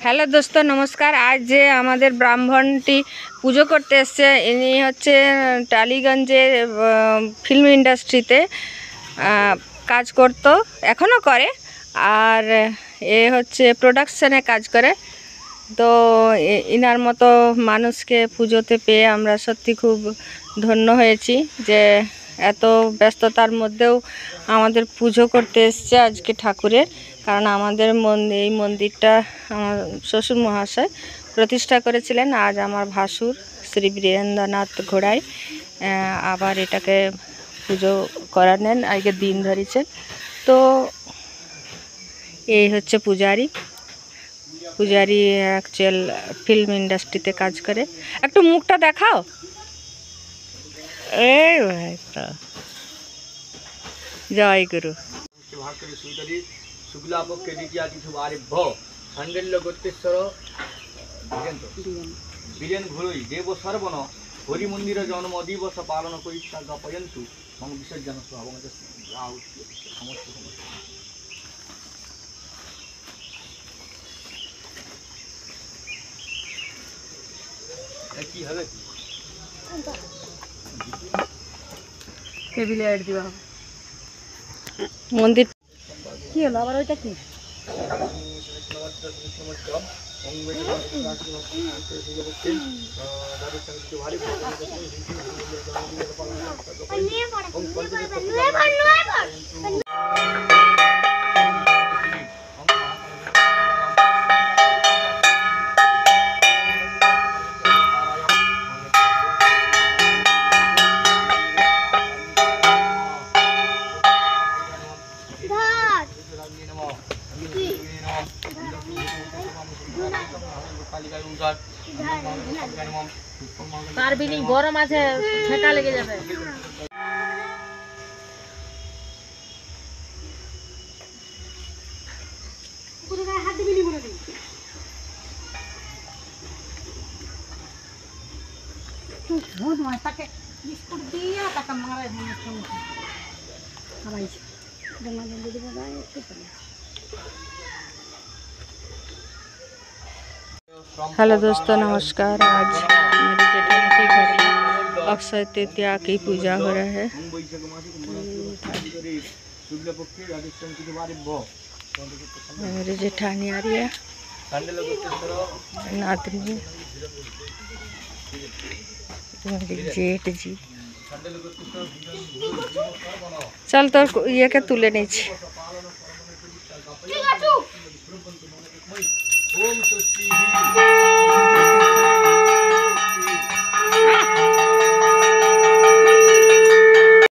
Hello দোস্ত, নমস্কার। আজ যে আমাদের ব্রাহ্মণটি পুজো করতে এসছে, ইনি হচ্ছে টালিগঞ্জের ফিল্ম ইন্ডাস্ট্রিতে কাজ করতো, এখনও করে। আর এ হচ্ছে প্রোডাকশানে কাজ করে। তো ইনার মতো মানুষকে পুজোতে পেয়ে আমরা সত্যি খুব ধন্য হয়েছি যে এত ব্যস্ততার মধ্যেও আমাদের পুজো করতে এসছে আজকে ঠাকুরের। কারণ আমাদের এই মন্দিরটা আমার শ্বশুর মহাশয় প্রতিষ্ঠা করেছিলেন। আজ আমার ভাসুর শ্রী বীরেন্দ্রনাথ ঘোড়াই আবার এটাকে পুজো করানেন, আজকে দিন ধরেছেন। তো এই হচ্ছে পূজারি অ্যাকচুয়াল ফিল্ম ইন্ডাস্ট্রিতে কাজ করে। একটু মুখটা দেখাও। এই ভাই তো জয় গুরু। শুক্লাপক্ষে দ্বিতীয়া তিথুবারেভ্য সান্ডেল্য গোত্রেশ্বর বীরেন ঘুরুই দেব সর্বণ হরিমন্দির জন্ম দিবস পালন করিষ্যা জ্ঞাপয়ন্তু মম বিসর্জন সমস্ত কি হবে টেবিলে অ্যাড দিবা মন্দির কি হলো আবার? ওইটা কি? পারবি নি, গরম আছে, ছেঁকা লেগে যাবে। हेलो दोस्तों, नमस्कार। आज मेरी जेठानी के घर में अक्षय तृतीया की पूजा हो रहा है। मेरी जेठानी आ रही है, नातनी, जेठ जी। चल तो ये के तुले नहीं।